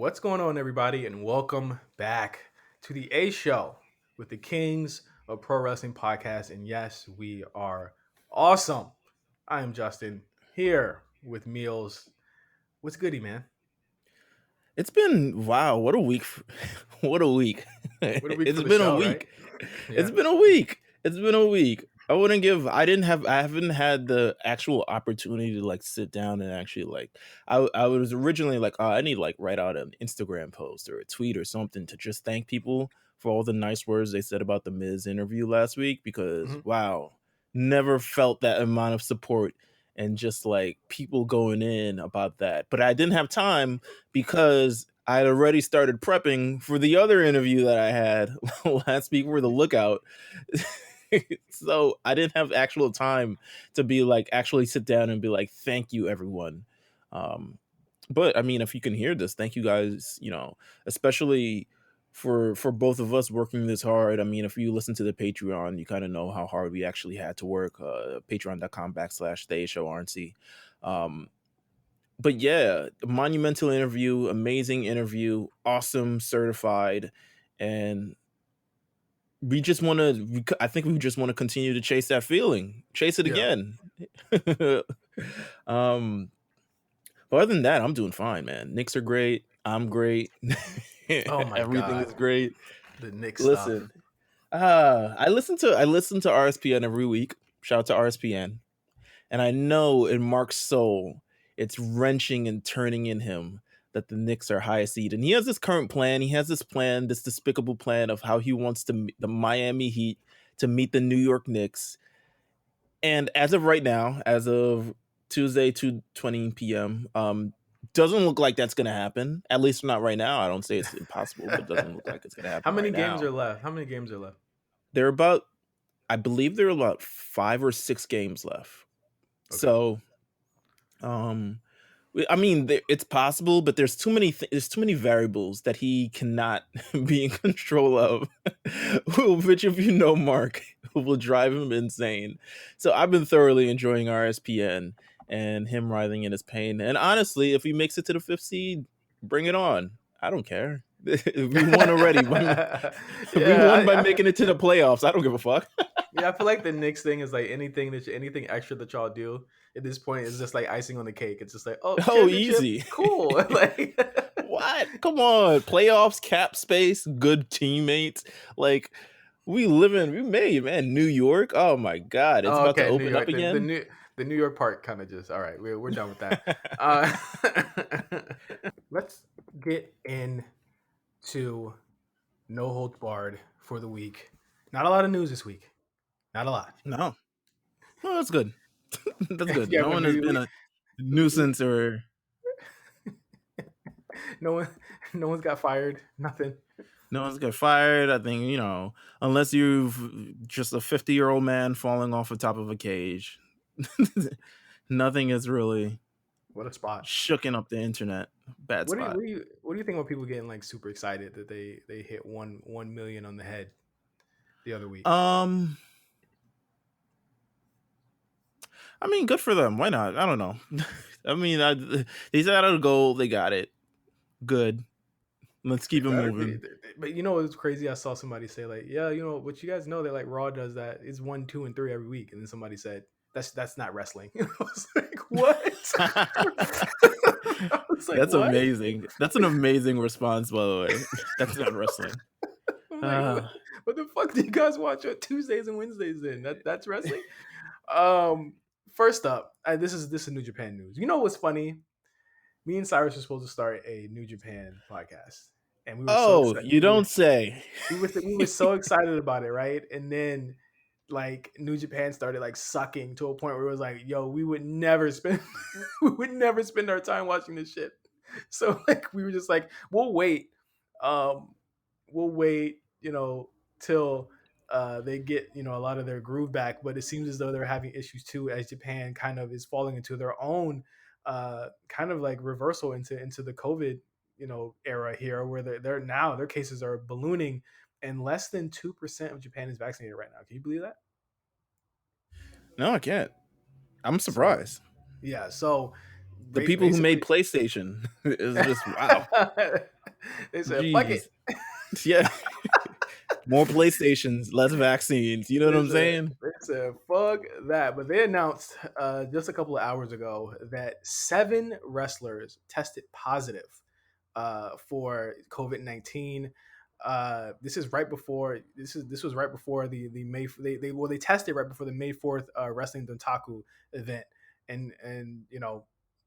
What's going on, everybody, and welcome back to the A Show with the Kings of Pro Wrestling Podcast. And yes, we are awesome. I am Justin here with Meelz. What's goody, man? It's been wow, what a week. What a week. What a week for It's the been a show, right? week. Yeah. It's been a week. It's been a week. I haven't had the actual opportunity to like sit down and actually I was originally like, oh, I need to like write out an Instagram post or a tweet or something to just thank people for all the nice words they said about the Miz interview last week because Mhm. wow, never felt that amount of support and just like people going in about that. But I didn't have time because I had already started prepping for the other interview that I had last week for the Lookout. So I didn't have actual time to be like actually sit down and be like, thank you, everyone. But I mean, if you can hear this, thank you guys, especially for both of us working this hard. I mean, if you listen to the Patreon, you kind of know how hard we actually had to work. Patreon.com/The Show RNC. But yeah, monumental interview, amazing interview, awesome, certified, and we just want to. I think we just want to continue to chase that feeling, chase it Yeah. again. um, but other than that, I'm doing fine, man. Knicks are great. I'm great. Oh my Everything God. is great. The Nick stuff. Listen, I listen to RSPN every week. Shout out to RSPN. And I know in Mark's soul, it's wrenching and turning in him that the Knicks are highest seed. And he has this current plan. He has this plan, this despicable plan of how he wants the Miami Heat to meet the New York Knicks. And as of right now, as of Tuesday, 2:20 p.m., doesn't look like that's going to happen. At least not right now. I don't say it's impossible, but doesn't look like it's going to How happen many right games are now. left? How many games are left? They're about, I believe there are about 5 or 6 games left. Okay. So, I mean, it's possible, but there's too many variables that he cannot be in control of, which, if you know Mark, will drive him insane. So I've been thoroughly enjoying RSPN and him writhing in his pain. And honestly, if he makes it to the 5th seed, bring it on. I don't care. We won already. We won by making it to the playoffs. I don't give a fuck. Yeah, I feel like the Knicks thing is like anything extra that y'all do at this point is just like icing on the cake. It's just like, oh, Oh, championship, easy. cool. Like, What? Come on. Playoffs, cap space, good teammates. Like, we made, man. New York. Oh my God. It's oh, about to okay, New open up York, again. the New York part kind of just all right. We're done with that. Let's get into No Holds Barred for the week. Not a lot of news this week. Not a lot. No. Well, that's good. That's good. Yeah, No when one has been a nuisance or no one, no one's got fired. Nothing. no one's got fired. I think, unless you've just a 50-year-old man falling off the top of a cage, nothing is really What a spot. shooking up the internet. Bad spot. What do you think about people getting like super excited that they hit 1 million on the head the other week? I mean, good for them. Why not? I don't know. I mean, they set out a goal. They got it. Good. Let's keep it moving. But you know, it was crazy. I saw somebody say like, yeah, you know, but you guys know that like Raw does that. It's 1, 2, and 3 every week, and then somebody said that's not wrestling. I was like, what? I was like, That's what? amazing. That's an amazing response, by the way. That's not wrestling. I'm like, what the fuck do you guys watch on Tuesdays and Wednesdays then? That's wrestling? First up, this is New Japan news. You know what's funny? Me and Cyrus were supposed to start a New Japan podcast, and we were so excited. You don't say. We were so excited about it, right? And then like New Japan started like sucking to a point where it was like, yo, we would never spend our time watching this shit. So like we were just like, we'll wait, till they get a lot of their groove back. But it seems as though they're having issues too, as Japan kind of is falling into their own kind of like reversal into the COVID era here, where they're now their cases are ballooning, and less than 2% of Japan is vaccinated right now. Can you believe that? No, I can't. I'm surprised. So the people who made PlayStation is just wow. They said, "Fuck it." Jeez. Yeah. More PlayStations, less vaccines. You know what They I'm said, saying? they said, "Fuck that." But they announced just a couple of hours ago that 7 wrestlers tested positive for COVID-19. This was right before the May they tested right before the May 4th Wrestling Dontaku event, and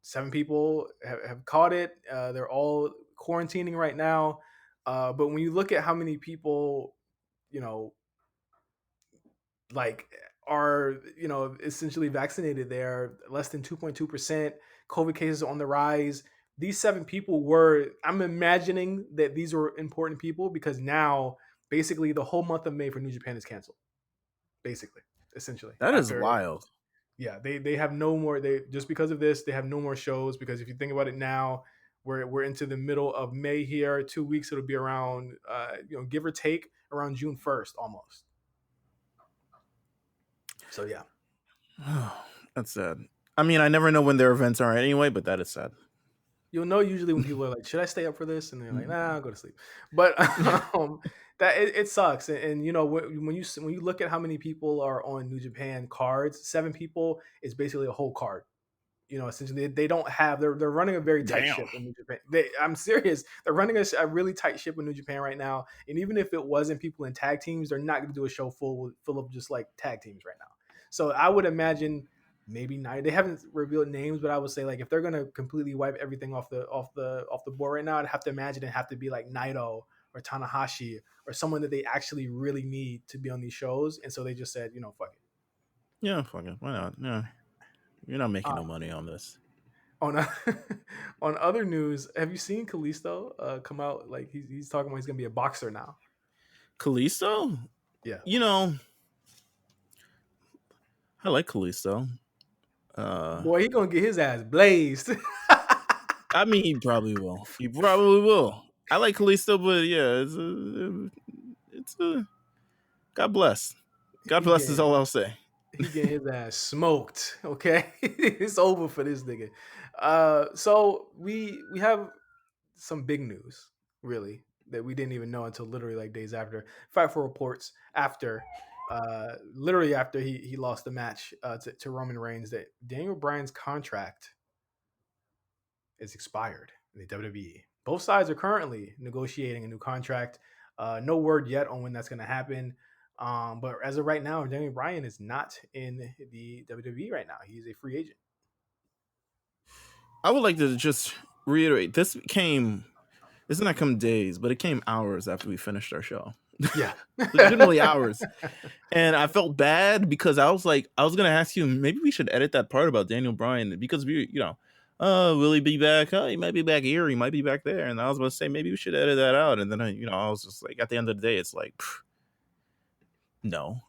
7 people have caught it. They're all quarantining right now. But when you look at how many people you know like are essentially vaccinated, there less than 2.2%. COVID cases on the rise. These 7 people were, I'm imagining that these were important people, because now basically the whole month of May for New Japan is canceled, basically, essentially, That is after. wild. Yeah, they have no more, they just because of this they have no more shows, because if you think about it now, we're into the middle of May here. 2 weeks, it'll be around give or take around June 1st almost. So yeah. That's sad. I mean, I never know when their events are anyway, but that is sad. You'll know usually when people are like, "Should I stay up for this?" And they're like, "Nah, I'll go to sleep." But that it sucks. And when you look at how many people are on New Japan cards, 7 people is basically a whole card. Essentially, they don't have. They're running a very tight Damn. ship in New Japan. I'm serious. They're running a really tight ship in New Japan right now. And even if it wasn't people in tag teams, they're not going to do a show full of just like tag teams right now. So I would imagine maybe nine. They haven't revealed names, but I would say, like, if they're going to completely wipe everything off the board right now, I'd have to imagine it have to be like Naito or Tanahashi or someone that they actually really need to be on these shows. And so they just said, fuck it. Yeah, fuck it. Why not? Yeah. You're not making no Uh, money on this. on on other news, have you seen Kalisto come out? Like he's talking about he's gonna be a boxer now. Kalisto? Yeah, You know, I like Kalisto. Uh boy, he gonna get his ass blazed. I mean, he probably will. He probably will. I like Kalisto, but yeah, it's a God bless. God he bless is getting all I'll say. he getting his ass smoked. Okay, it's over for this nigga. So we have some big news, really, that we didn't even know until literally like days after. Fightful reports after, literally after he lost the match to Roman Reigns, that Daniel Bryan's contract is expired in the WWE. Both sides are currently negotiating a new contract. No word yet on when that's going to happen. But as of right now, Daniel Bryan is not in the WWE right now. He's a free agent. I would like to just reiterate this did not come days, but it came hours after we finished our show. Yeah. Legitimately hours. And I felt bad because I was like, I was gonna ask you, maybe we should edit that part about Daniel Bryan, because will he be back? Oh, he might be back here, he might be back there. And I was about to say maybe we should edit that out. And then I was just like, at the end of the day, it's like, no.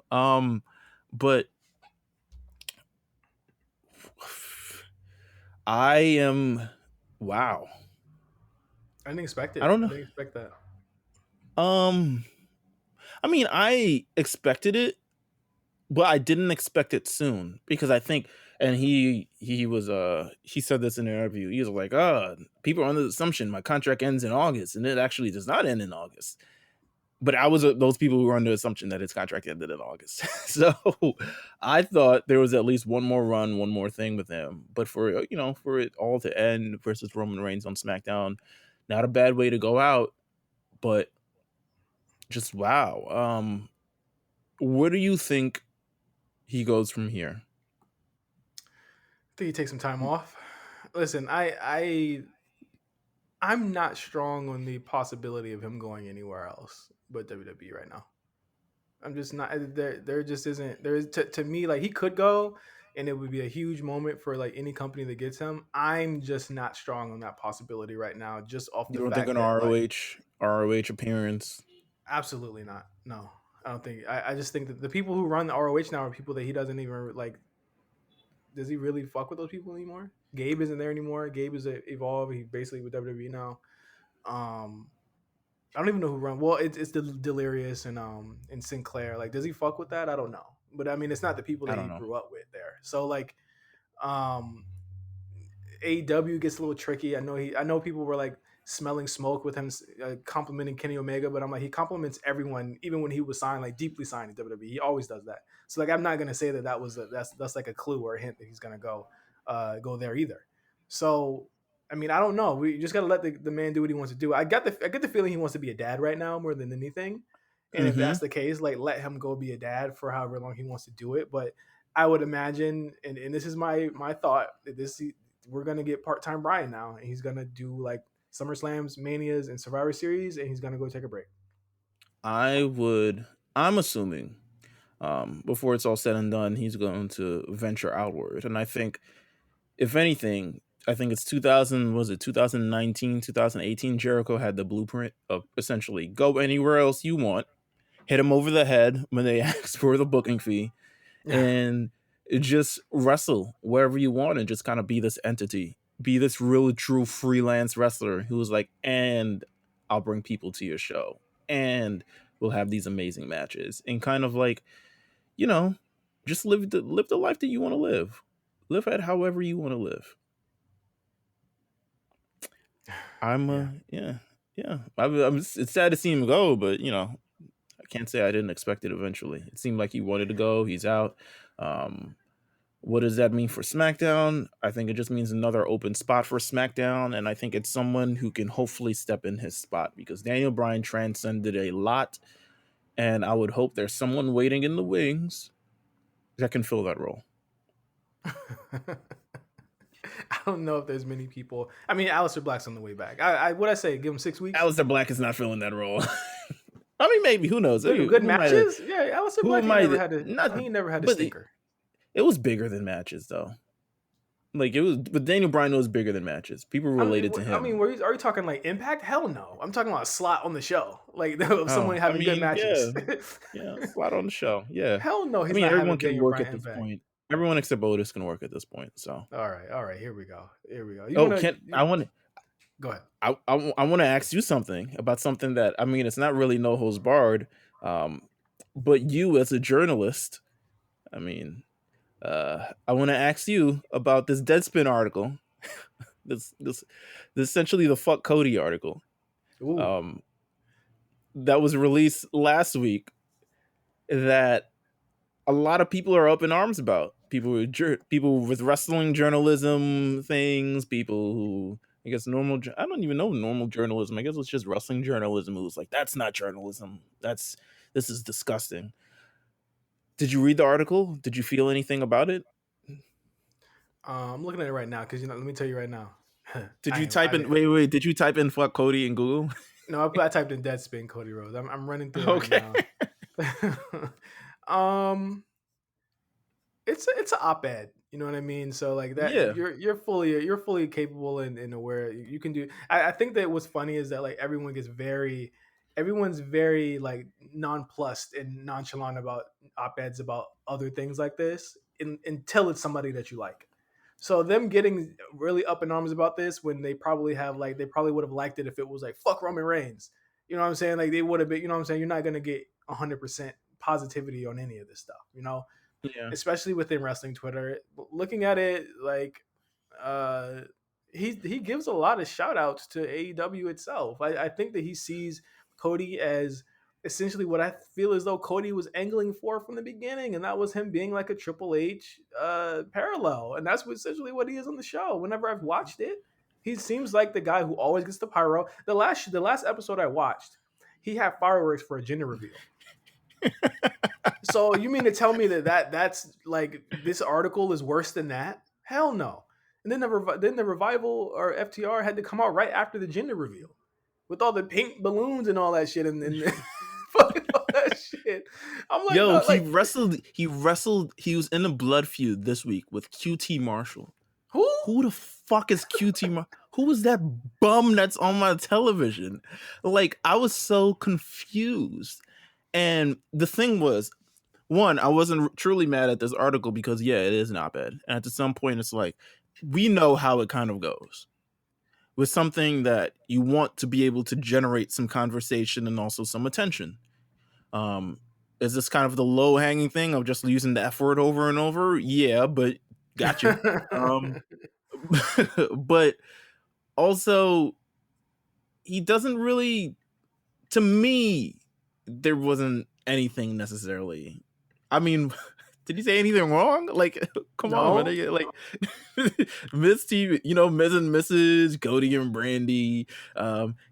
But I am wow. I didn't expect I it. don't I know. didn't expect that. Um, I mean, I expected it, but I didn't expect it soon, because I think, and he said this in an interview. He was like, people are under the assumption my contract ends in August, and it actually does not end in August. But I was those people who were under the assumption that his contract ended in August. So I thought there was at least one more run, one more thing with him. But for it all to end versus Roman Reigns on SmackDown, not a bad way to go out, but just wow. Where do you think he goes from here? I think he takes some time off. Listen, I'm not strong on the possibility of him going anywhere else but WWE right now. I'm just not there. There just isn't. There is to me, like, he could go, and it would be a huge moment for like any company that gets him. I'm just not strong on that possibility right now, just off You the don't think fact an that, like, ROH appearance? absolutely not. No, I don't think. I just think that the people who run the ROH now are people that he doesn't even like. Does he really fuck with those people anymore? Gabe isn't there anymore. Gabe is evolved. He basically with WWE now. Um, I don't even know who run. Well, it's the Delirious and Sinclair. Like, does he fuck with that? I don't know. But I mean, it's not the people I that don't he know. grew up with there. So like, um, AEW gets a little tricky. I know people were like smelling smoke with him complimenting Kenny Omega, but I'm like, he compliments everyone, even when he was signed, like deeply signed in WWE. He always does that. So like, I'm not gonna say that that's like a clue or a hint that he's gonna go there either. So I mean, I don't know. We just gotta let the man do what he wants to do. I get the feeling he wants to be a dad right now more than anything. And if Mm-hmm. that's the case, like let him go be a dad for however long he wants to do it. But I would imagine, and this is my thought, that we're gonna get part time Brian now, and he's gonna do like SummerSlams, Manias, and Survivor Series, and he's gonna go take a break. I'm assuming, before it's all said and done, he's going to venture outward. And I think, if anything, I think it's 2000, was it 2019, 2018? Jericho had the blueprint of essentially go anywhere else you want, hit him over the head when they ask for the booking fee, and just wrestle wherever you want and just kind of be this entity, be this really true freelance wrestler who was like, and I'll bring people to your show, and we'll have these amazing matches, and kind of like, you know, just live the life that you want to live. Live at however you want to live. Yeah. Yeah, yeah. It's sad to see him go, but I can't say I didn't expect it eventually. It seemed like he wanted to go. He's out. Um, what does that mean for SmackDown? I think it just means another open spot for SmackDown, and I think it's someone who can hopefully step in his spot because Daniel Bryan transcended a lot, and I would hope there's someone waiting in the wings that can fill that role. I don't know if there's many people. I mean, Aleister Black's on the way back. I what I say, give him 6 weeks. Aleister Black is not filling that role. I mean, maybe, who knows? Good matches. Yeah, Aleister Black he never had a but stinker. It was bigger than matches, though. Like, it was, but Daniel Bryan was bigger than matches. People related to him. I mean, are you talking like Impact? Hell no. I'm talking about a slot on the show. Like someone having good matches. Yeah, slot on the show. Yeah. Hell no. I mean, everyone can work at this point. Everyone except Otis can work at this point. So. All right. Here we go. I want to go ahead. I want to ask you something about something that, I mean, it's not really no holds barred, but you as a journalist, I mean, I want to ask you about this Deadspin article, this essentially the fuck Cody article, that was released last week, that a lot of people are up in arms about. People with wrestling journalism things, people who, I guess, I don't even know normal journalism. I guess it's just wrestling journalism who's like, that's not journalism. This is disgusting. Did you read the article? Did you feel anything about it? I'm looking at it right now because let me tell you right now. Did you type in? Wait. Did you type in "fuck Cody" in Google? No, I typed in Deadspin Cody Rhodes. I'm running through it right now. It's an op-ed. You know what I mean? So like that, yeah. you're fully capable and aware. You can do. I think that what's funny is that like everyone's very like nonplussed and nonchalant about op-eds about other things like this until it's somebody that you like. So them getting really up in arms about this when they probably would have liked it if it was like fuck Roman Reigns. You know what I'm saying? Like they would have been. You know what I'm saying? You're not gonna get 100% positivity on any of this stuff. You know. Yeah. Especially within wrestling Twitter, looking at it like he gives a lot of shout outs to AEW itself. I think that he sees Cody as essentially what I feel as though Cody was angling for from the beginning, and that was him being like a Triple H parallel, and that's essentially what he is on the show. Whenever I've watched it, he seems like the guy who always gets the pyro. The last episode I watched, he had fireworks for a gender reveal. So you mean to tell me that's like this article is worse than that? Hell no. And then the revival or FTR had to come out right after the gender reveal with all the pink balloons and all that shit and fucking all that shit. I'm like, yo, he wrestled. He was in a blood feud this week with QT Marshall. Who the fuck is QT Marshall? Who was that bum that's on my television? Like, I was so confused. And the thing was, one, I wasn't truly mad at this article because, yeah, it is an op-ed. And at some point, it's like, we know how it kind of goes. With something that you want to be able to generate some conversation and also some attention. Is this kind of the low-hanging thing of just using the F word over and over? Yeah, but gotcha. But also, he doesn't really, to me, there wasn't anything necessarily. I mean, did he say anything wrong? Like, come on, man. No, Like, Miss TV, Miz and Mrs. Cody and Brandy.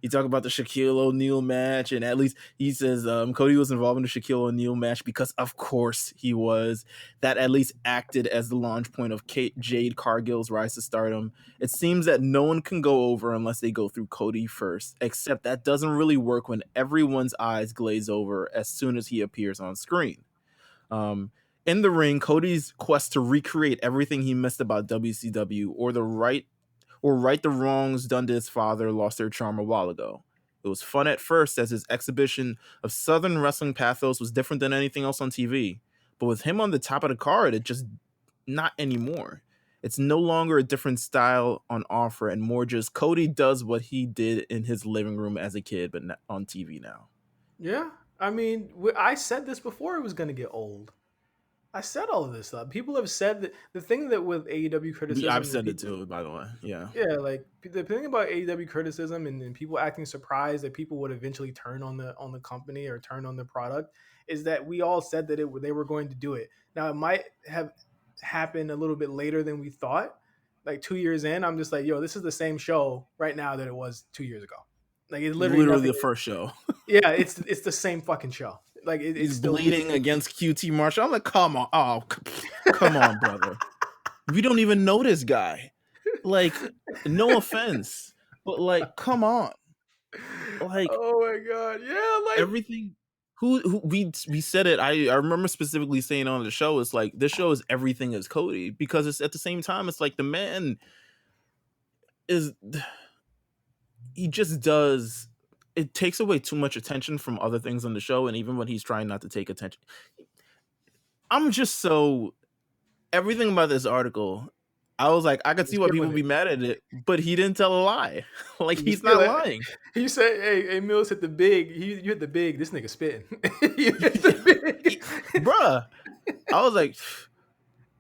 He talked about the Shaquille O'Neal match, and at least he says Cody was involved in the Shaquille O'Neal match because, of course, he was. That at least acted as the launch point of Jade Cargill's rise to stardom. It seems that no one can go over unless they go through Cody first, except that doesn't really work when everyone's eyes glaze over as soon as he appears on screen. In the ring, Cody's quest to recreate everything he missed about WCW or right the wrongs done to his father lost their charm a while ago. It was fun at first as his exhibition of Southern wrestling pathos was different than anything else on TV. But with him on the top of the card, it just not anymore. It's no longer a different style on offer and more just Cody does what he did in his living room as a kid, but not on TV now. yeah. I mean, I said this before it was going to get old. I said all of this stuff. People have said that the thing that with AEW I've criticism and said it people, too, by the way. Yeah. yeah, like the thing about AEW criticism and people acting surprised that people would eventually turn on the company or turn on the product is that we all said that they were going to do it. Now it might have happened a little bit later than we thought. Like 2 years in, I'm just like, yo, this is the same show right now that it was 2 years ago. Like it's literally Literally nothing. the first show. Yeah, it's the same fucking show. Like it's He's still the bleeding against QT Marshall. I'm like, come on. Oh, come on, brother. We don't even know this guy. Like, no offense, but like, come on. Like, oh my god, yeah, like everything. Who we said it. I remember specifically saying on the show, it's like this show is everything as Cody because it's at the same time. It's like the man is. He just does. It takes away too much attention from other things on the show, and even when he's trying not to take attention, I'm just so everything about this article. I was like, I could see why you're people killing be it. mad at it, but he didn't tell a lie. Like You he's feel not it. lying, He said, "Hey, Meelz hit the big. You hit the big. This nigga spitting. You hit the big, bruh. I was like,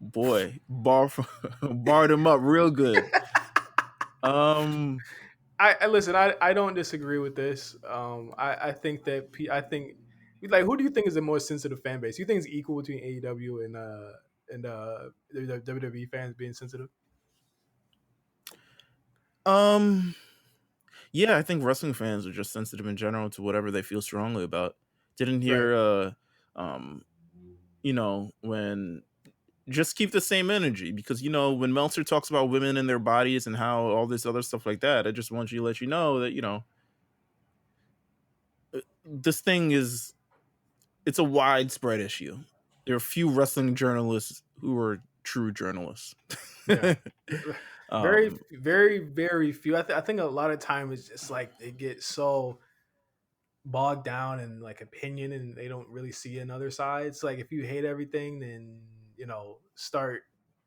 boy, barred him up real good. I listen. I don't disagree with this. I think that I think like who do you think is the most sensitive fan base? You think it's equal between AEW and the WWE fans being sensitive? um, yeah, I think wrestling fans are just sensitive in general to whatever they feel strongly about. Didn't Right. hear, when just keep the same energy because when Meltzer talks about women and their bodies and how all this other stuff like that, I just want you to let you know that this thing is it's a widespread issue. There are few wrestling journalists who are true journalists. Yeah. Very, um, very, very few. I think a lot of time it's just like they get so bogged down in like opinion and they don't really see another side. It's like if you hate everything, then start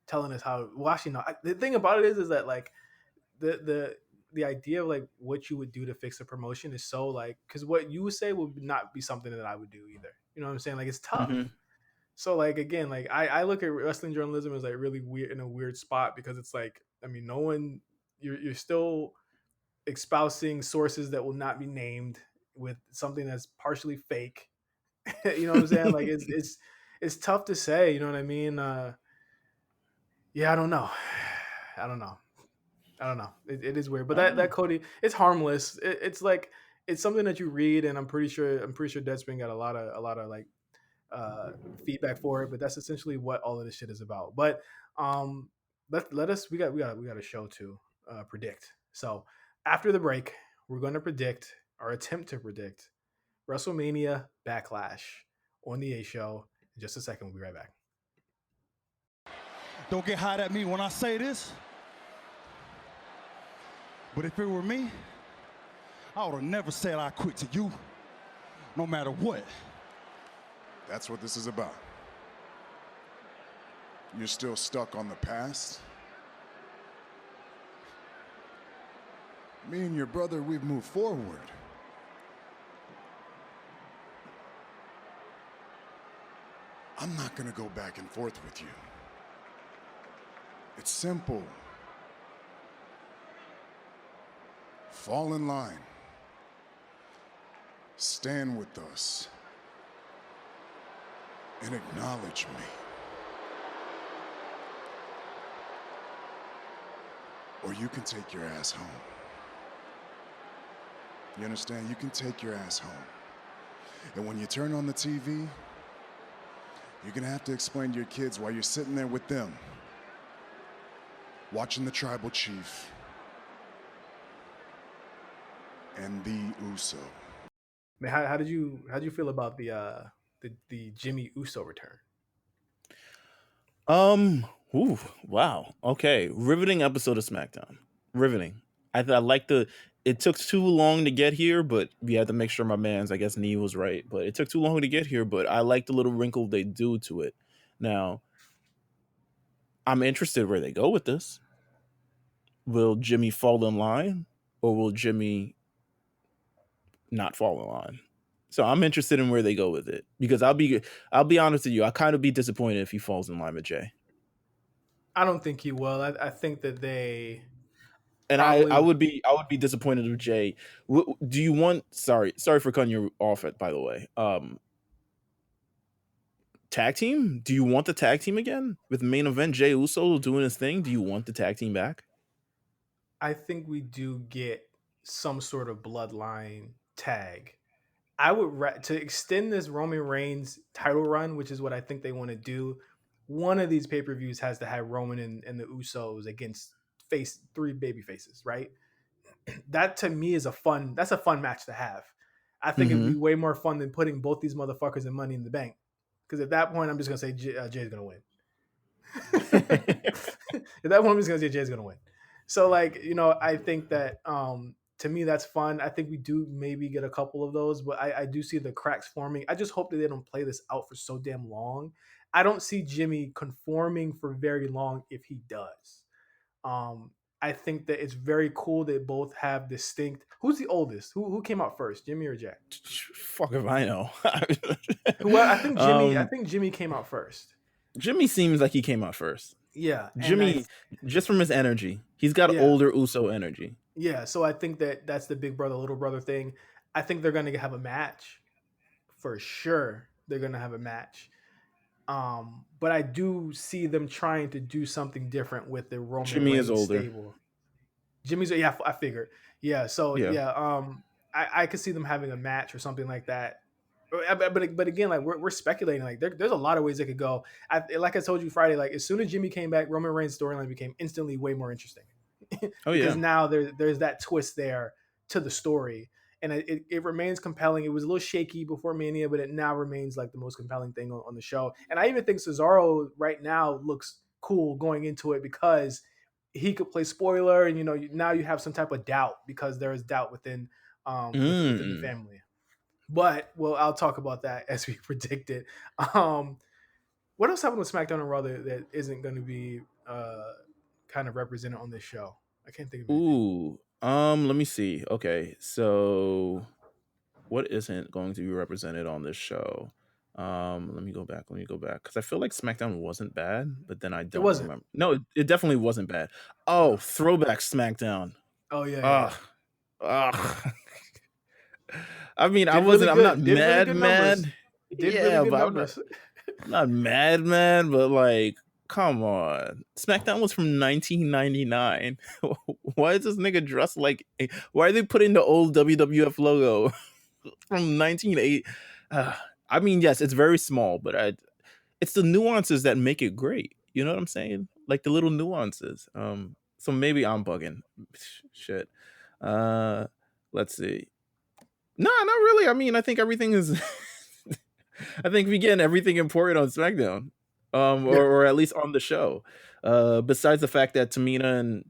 telling us how. Well, actually, no. The thing about it is that like the idea of like what you would do to fix a promotion is so like because what you would say would not be something that I would do either. You know what I'm saying? Like it's tough. mhm. So like again, like I look at wrestling journalism as like really weird in a weird spot because it's like I mean no one you're still espousing sources that will not be named with something that's partially fake. You know what I'm saying? Like it's tough to say. You know what I mean? Yeah, I don't know. I don't know. I don't know. It is weird, but I don't that know. Cody, it's harmless. It's like it's something that you read, and I'm pretty sure Deadspin got a lot of like uh, feedback for it. But that's essentially what all of this shit is about. But um, let us we got a show to predict. So after the break, we're going to predict or attempt to predict WrestleMania Backlash on the A Show. In just a second, we'll be right back. Don't get hot at me when I say this, but if it were me, I would have never said I quit to you, no matter what. That's what this is about. You're still stuck on the past? Me and your brother, we've moved forward. I'm not gonna go back and forth with you. It's simple. Fall in line. stand with us and acknowledge me. Or you can take your ass home. You understand? You can take your ass home. And when you turn on the TV, you're gonna have to explain to your kids why you're sitting there with them, watching the tribal chief and the Uso. Man, how did you feel about the Jimmy Uso return? Ooh, wow. Okay. Riveting episode of SmackDown. Riveting. I like it took too long to get here, but we had to make sure my man's, I guess, knee was right. But it took too long to get here, but I like the little wrinkle they do to it. Now, I'm interested where they go with this. Will Jimmy fall in line, or will Jimmy not fall in line? So I'm interested in where they go with it, because I'll be honest with you, I kind of be disappointed if he falls in line with Jay. I don't think he will. I think that they And probably. I would be disappointed with Jay. Do you want? Sorry for cutting you off. By the way, tag team. Do you want the tag team again with main event Jay Uso doing his thing? Do you want the tag team back? I think we do get some sort of bloodline tag. I would to extend this Roman Reigns title run, which is what I think they want to do. One of these pay-per-views has to have Roman and the Usos against three baby faces, right? That to me is a fun match to have. I think it'd be way more fun than putting both these motherfuckers in Money in the Bank. Because at that point, I'm just gonna say Jay's gonna win. At that point, I'm just gonna say Jay's gonna win. So, like, I think that to me that's fun. I think we do maybe get a couple of those, but I do see the cracks forming. I just hope that they don't play this out for so damn long. I don't see Jimmy conforming for very long if he does. I think that it's very cool that both have distinct. Who's the oldest? Who came out first, Jimmy or Jay? Fuck if I know. Well, I think Jimmy. I think Jimmy came out first. Jimmy seems like he came out first. Yeah, Jimmy, just from his energy, he's got older Uso energy. Yeah, so I think that's the big brother, little brother thing. I think they're going to have a match for sure. They're going to have a match. But I do see them trying to do something different with the Roman Jimmy Reigns is older. stable. Jimmy's, yeah, I figured. Yeah, so I could see them having a match or something like that. But again, like we're speculating. Like there's a lot of ways it could go. Like I told you Friday, like as soon as Jimmy came back, Roman Reigns' storyline became instantly way more interesting. Because now there's that twist there to the story, and it remains compelling. It was a little shaky before Mania, but it now remains like the most compelling thing on the show. And I even think Cesaro right now looks cool going into it because he could play spoiler, and now you have some type of doubt because there is doubt within the family. But I'll talk about that as we predicted. What else happened with SmackDown and Raw that isn't going to be kind of represented on this show? I can't think of anything. Ooh, let me see. Okay, so what isn't going to be represented on this show? Let me go back because I feel like SmackDown wasn't bad, but then I don't remember. No, it definitely wasn't bad. Oh, throwback SmackDown. Oh yeah. I mean, I'm not mad. Yeah, but I'm not mad, but like, come on. SmackDown was from 1999. Why is this nigga dressed like? Why are they putting the old WWF logo from 1980? I mean, yes, it's very small, but it's the nuances that make it great. You know what I'm saying? Like the little nuances. So maybe I'm bugging. Shit. Let's see. No, not really. I mean, I think everything is. I think we get everything important on SmackDown, or at least on the show. Besides the fact that Tamina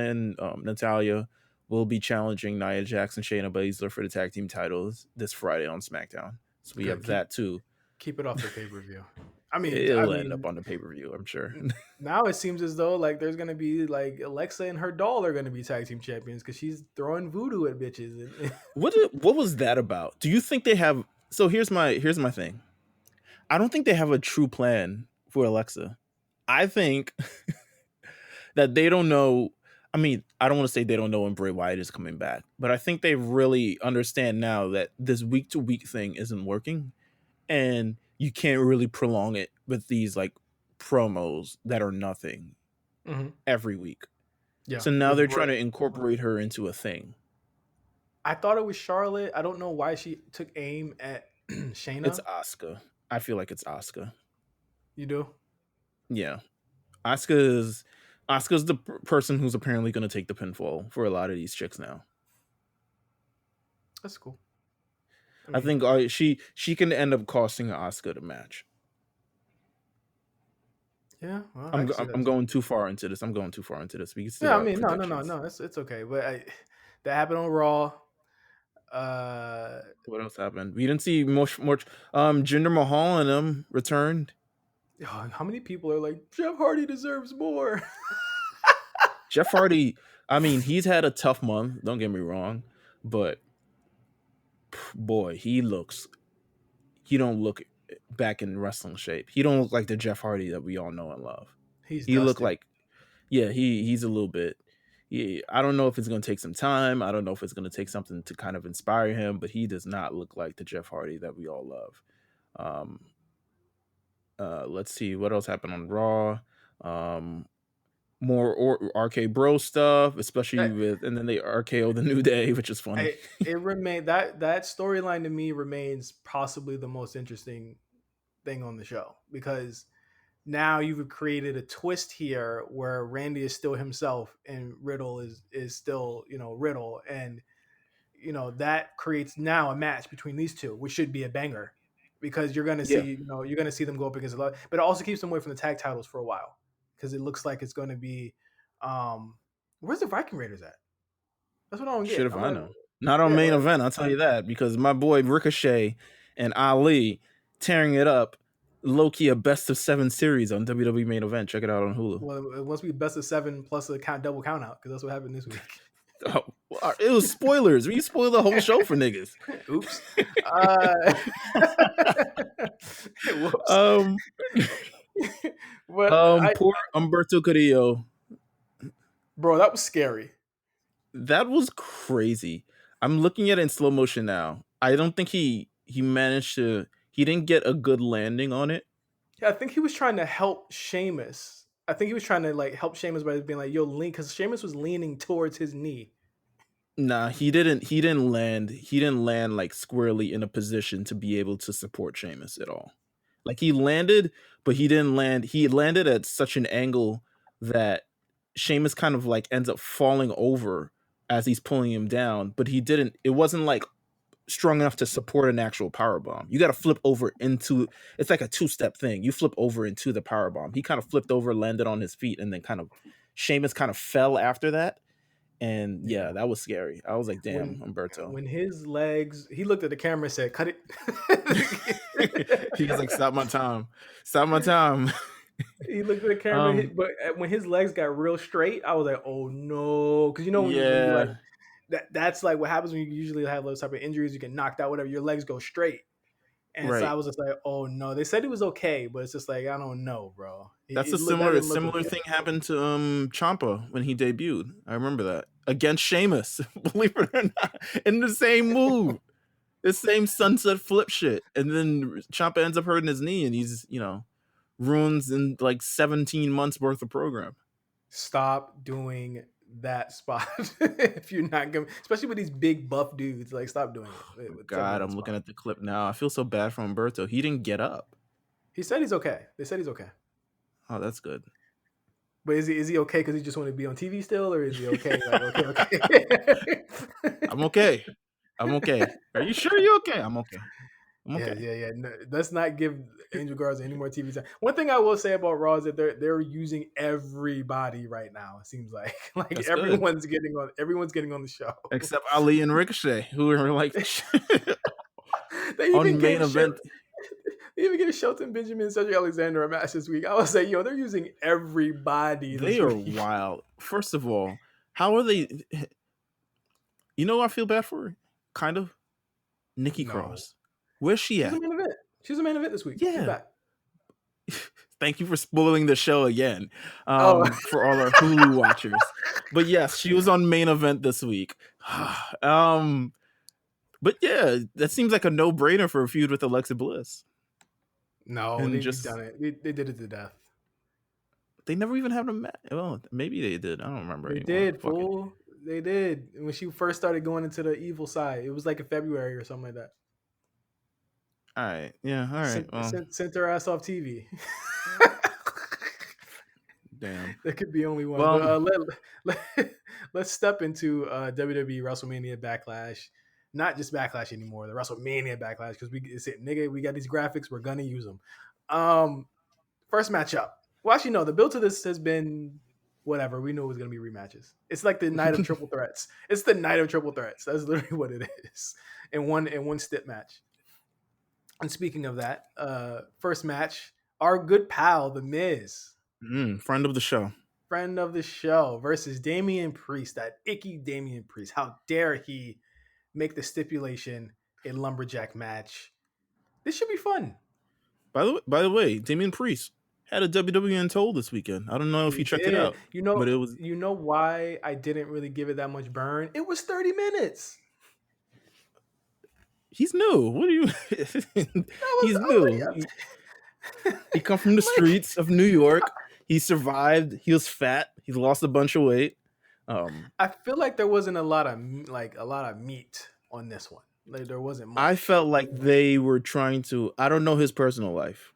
and Natalya will be challenging Nia Jax and Shayna Baszler for the tag team titles this Friday on SmackDown. So we have that too. Keep it off the pay-per-view. I mean, it'll end up on the pay-per-view, I'm sure. Now it seems as though like there's gonna be like Alexa and her doll are gonna be tag team champions because she's throwing voodoo at bitches. What was that about? Do you think they have? So here's my thing. I don't think they have a true plan for Alexa. I think that they don't know. I mean, I don't want to say they don't know when Bray Wyatt is coming back, but I think they really understand now that this week to week thing isn't working, and you can't really prolong it with these like promos that are nothing Mhm. every week. Yeah, So now with they're trying Bray. to incorporate her into a thing. I thought it was Charlotte. I don't know why she took aim at It's Shayna. Asuka. I feel like it's Asuka. You do? Yeah, Asuka's the person who's apparently going to take the pinfall for a lot of these chicks now. That's cool. I think she can end up costing Asuka the match. Yeah, well, I can see that I'm too. going too far into this. We can still Yeah, I got mean, no, predictions. it's okay. But that happened on Raw. What else happened? We didn't see much. Jinder Mahal and them returned. How many people are like Jeff Hardy deserves more? Jeff Hardy. I mean, he's had a tough month. Don't get me wrong, but boy, he don't look back in wrestling shape. He don't look like the Jeff Hardy that we all know and love. He's He looked dusted. like, yeah, he's a little bit. Yeah, I don't know if it's going to take some time. I don't know if it's going to take something to kind of inspire him, but he does not look like the Jeff Hardy that we all love. Let's see what else happened on Raw. More RK Bro stuff, especially and then they RKO the New Day, which is funny. It remained that storyline to me remains possibly the most interesting thing on the show, because now you've created a twist here where Randy is still himself and Riddle is still, Riddle, and that creates now a match between these two, which should be a banger, because you're going to Yeah, see, you're going to see them go up against a lot, but it also keeps them away from the tag titles for a while, because it looks like it's going to be where's the Viking Raiders at? That's what I don't shit get. if I'm I like, know. Not on yeah, main like, event, I'll tell you that, because my boy Ricochet and Ali tearing it up, low-key a best of 7 series on WWE main event. Check it out on Hulu. well, it must be best of 7 plus a double count out, because that's what happened this week. Oh, it was spoilers. We spoiled the whole show for niggas. Oops. Whoops. Um, But poor Humberto Carrillo. bro, that was scary. That was crazy. I'm looking at it in slow motion now. I don't think he managed to. He didn't get a good landing on it. Yeah, I think he was trying to help Sheamus. I think he was trying to like help Sheamus by being like, "Yo, lean," because Sheamus was leaning towards his knee. Nah, he didn't. He didn't land. He didn't land like squarely in a position to be able to support Sheamus at all. Like he landed, but he didn't land. He landed at such an angle that Sheamus kind of like ends up falling over as he's pulling him down. But he didn't. It wasn't like strong enough to support an actual power bomb. You got to flip over into. It's like a 2-step thing. You flip over into the power bomb. He kind of flipped over, landed on his feet, and then kind of Sheamus kind of fell after that. And yeah, that was scary. I was like, damn, Humberto. When his legs, he looked at the camera and said, "Cut it." He was like, stop my time. Stop my time. He looked at the camera, but when his legs got real straight, I was like, "Oh no!" Because when you like that's like what happens when you usually have those type of injuries. You get knocked out, whatever. Your legs go straight, and so I Right. was just like, "Oh no!" They said it was okay, but it's just like I don't know, bro. That's a That didn't look similar okay. thing happened to Ciampa when he debuted. I remember that. Against Sheamus, believe it or not, in the same move. The same sunset flip shit. And then Ciampa ends up hurting his knee and he's, ruins in like 17 months worth of program. Stop doing that spot if you're not going, especially with these big buff dudes. Like, stop doing it. With some of God, that I'm looking spot. at the clip now. I feel so bad for Humberto. He didn't get up. He said he's okay. They said he's okay. Oh, that's good. But is he okay because he just want to be on TV still, or is he okay? Like, okay. I'm okay. I'm okay. Are you sure you're okay? I'm okay. I'm okay. Yeah. No, let's not give Angel Garza any more TV time. One thing I will say about Raw is that they're using everybody right now. It seems like That's everyone's getting on the show. Except Ali and Ricochet, who are like They on even main event. They even gave Shelton Benjamin and Cedric Alexander a match this week. I was like, they're using everybody. They are wild. First of all, how are they? You know, I feel bad for her. Kind of. Nikki Cross. Where's she at? She's a main event this week. Yeah. She's back. Thank you for spoiling the show again, Oh, for all our Hulu watchers. But yes, she was on Main Event this week. But yeah, that seems like a no-brainer for a feud with Alexa Bliss. no, And they've just done it. They did it to death. they never even had a match. Well, maybe they did. I don't remember They anymore. did, Fuck it. fool. They did. When she first started going into the evil side, it was like in February or something like that. All right. Yeah. All right. Well, Sent her ass off TV. damn. There could be only one. Well, But let's step into WWE WrestleMania Backlash. Not just Backlash anymore, the WrestleMania Backlash, because we got these graphics, we're gonna use them. First matchup. Well, actually, no, the build to this has been whatever. We knew it was gonna be rematches. It's like the night of triple threats. It's the night of triple threats. That's literally what it is. In one stip match. And speaking of that, first match, our good pal, The Miz, friend of the show. friend of the show, versus Damian Priest, that icky Damian Priest. How dare he make the stipulation a lumberjack match? This should be fun. By the way, Damian Priest had a WWE Untold this weekend. I don't know if He you checked it did. out, but it was. You know why I didn't really give it that much burn? It was 30 minutes. He's new. What are you? He's new. He come from the streets of New York. He survived. He was fat. He lost a bunch of weight. I feel like there wasn't a lot of meat on this one. Like there wasn't much. I felt like they were trying to. I don't know his personal life,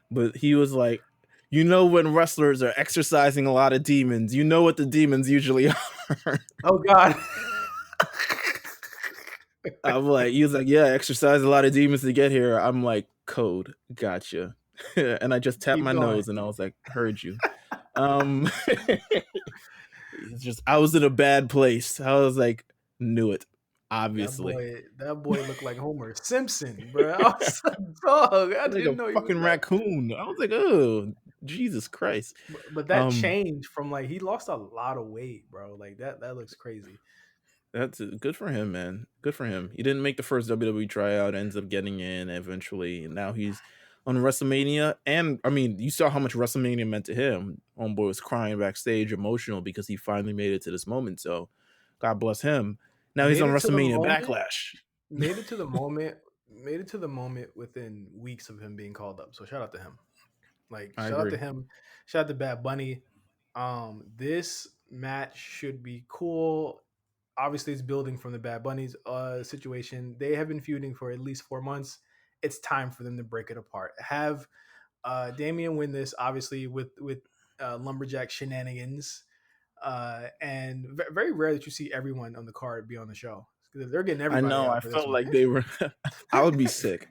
but he was like, you know, when wrestlers are exercising a lot of demons, you know what the demons usually are. Oh God. I'm like, he was like, yeah, exercise a lot of demons to get here. I'm like, code, gotcha. And I just tapped Keep my going. nose and I was like, heard you. It's just I was in a bad place. I was like, knew it. Obviously, that boy looked like Homer Simpson, bro. I was like, dog, I like didn't a know he was fucking that. raccoon. I was like, oh, Jesus Christ. But that changed from like he lost a lot of weight, bro. Like that looks crazy. That's good for him, man. Good for him. He didn't make the first WWE tryout, ends up getting in eventually, and now he's on WrestleMania. And I mean, you saw how much WrestleMania meant to him. Homeboy was crying backstage, emotional because he finally made it to this moment. So, God bless him. Now he's on WrestleMania Backlash. Made it to the moment. Made it to the moment within weeks of him being called up. So shout out to him. Like shout out to him. Shout out to Bad Bunny. This match should be cool. Obviously, it's building from the Bad Bunny's situation. They have been feuding for at least 4 months. It's time for them to break it apart. Have Damian win this, obviously, with lumberjack shenanigans. And very rare that you see everyone on the card be on the show. They're getting everybody. I know. I felt like they were. I would be sick.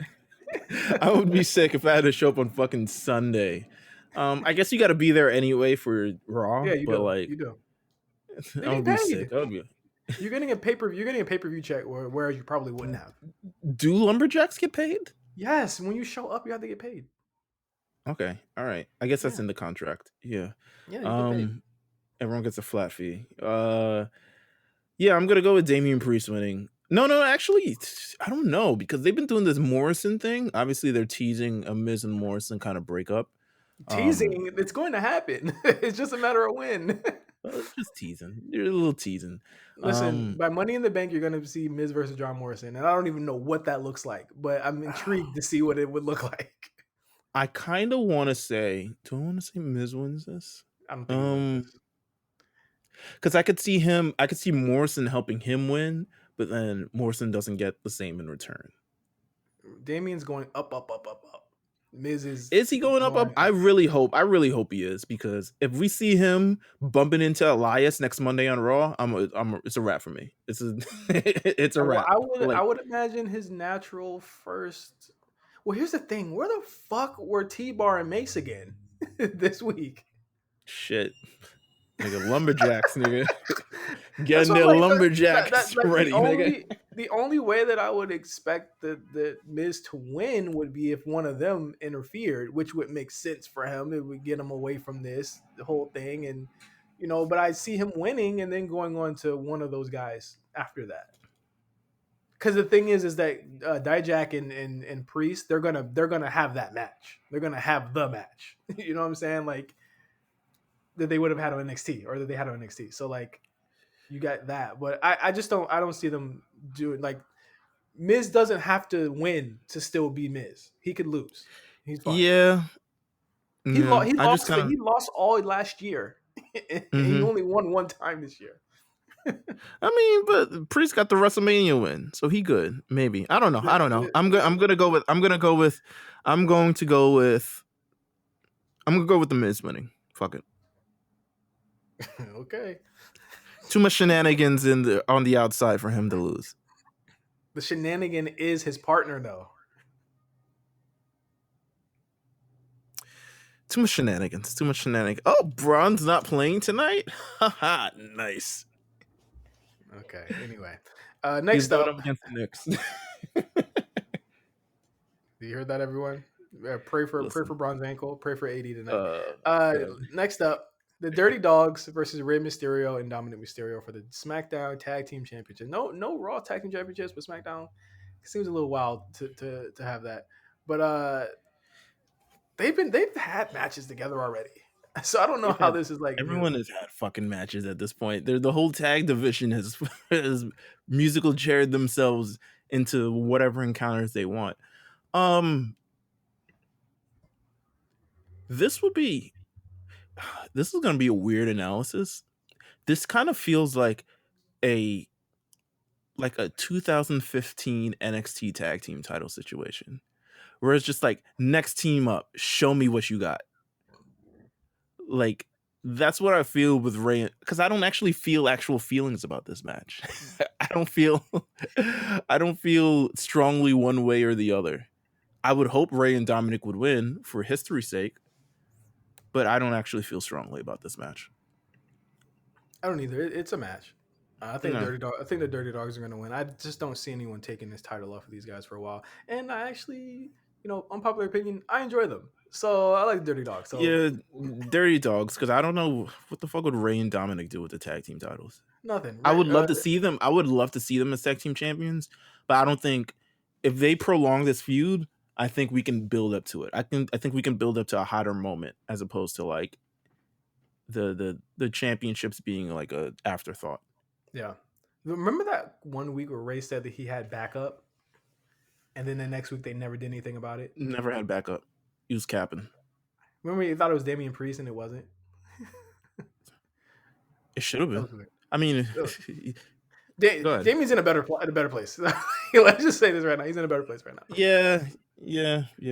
I would be sick if I had to show up on fucking Sunday. I guess you got to be there anyway for Raw. Yeah, you but do. like, You do. I would be sick. I would be. You're getting a pay-per-view check, whereas you probably wouldn't have. Do lumberjacks get paid? Yes, when you show up, you have to get paid. Okay, all right. I guess that's in the contract. Yeah. Yeah, you get paid. Everyone gets a flat fee. Yeah, I'm gonna go with Damian Priest winning. No, actually, I don't know because they've been doing this Morrison thing. Obviously, they're teasing a Miz and Morrison kind of breakup. Teasing, it's going to happen. It's just a matter of when. Just teasing. You're a little teasing. Listen, by Money in the Bank, you're going to see Miz versus John Morrison, and I don't even know what that looks like, but I'm intrigued to see what it would look like. I kind of want to say, do I want to say Miz wins this? I don't think he wins this. Because I could see Morrison helping him win, but then Morrison doesn't get the same in return. Damian's going up. Miz is he going up? I really hope he is, because if we see him bumping into Elias next Monday on Raw, it's a wrap for me. It's a wrap. I would imagine his natural first. Well, here's the thing: where the fuck were T-Bar and Mace again this week? Shit. Nigga, lumberjacks, nigga. Getting their lumberjacks ready, nigga. The only way that I would expect the Miz to win would be if one of them interfered, which would make sense for him. It would get him away from the whole thing, and but I see him winning and then going on to one of those guys after that. because the thing is that Dijak and Priest, they're gonna have that match. They're gonna have the match. You know what I'm saying? Like that they would have had on NXT or that they had on NXT. So like you got that, but I just don't see them doing like Miz doesn't have to win to still be Miz. He could lose. He's fine. Yeah. Yeah. I just kind of. He lost all last year, and he Mm-hmm. only won one time this year. I mean, but Priest got the WrestleMania win, so he good. Maybe. I don't know. I don't know. I'm gonna go with. I'm going to go with the Miz winning. Fuck it. Okay. Too much shenanigans on the outside for him to lose. The shenanigan is his partner, though. Too much shenanigans. Oh, Braun's not playing tonight? Haha, nice. Okay. Anyway, He's next going up, up against the Knicks. you heard that, everyone? Pray for Listen. Braun's ankle. Pray for AD tonight. God. Next up, the Dirty Dogs versus Rey Mysterio and Dominic Mysterio for the SmackDown Tag Team Championship. No Raw Tag Team Championships, but SmackDown. It seems a little wild to have that. But they've had matches together already. So I don't know how this is like. Everyone has had fucking matches at this point. The whole tag division has musical chaired themselves into whatever encounters they want. This is going to be a weird analysis. This kind of feels like a 2015 NXT tag team title situation where it's just like, next team up, show me what you got. Like, that's what I feel with Ray, because I don't actually feel actual feelings about this match. I don't feel strongly one way or the other. I would hope Ray and Dominic would win for history's sake, but I don't actually feel strongly about this match. I don't either. It's a match. I think No. I think the Dirty Dogs are going to win. I just don't see anyone taking this title off of these guys for a while. And I actually, unpopular opinion, I enjoy them. So I like the Dirty Dogs. So Yeah, Dirty Dogs, because I don't know what the fuck would Ray and Dominic do with the tag team titles. nothing. I would love to see them. I would love to see them as tag team champions, but I don't think if they prolong this feud, I think we can build up to it. I think we can build up to a hotter moment as opposed to like the championships being like a afterthought. Yeah. Remember that one week where Ray said that he had backup, and then the next week they never did anything about it? Never had backup. He was capping. Remember you thought it was Damian Priest and it wasn't? It should have That been. was weird. I mean, Go ahead. Damian's in a better place. Let's just say this right now. He's in a better place right now. yeah.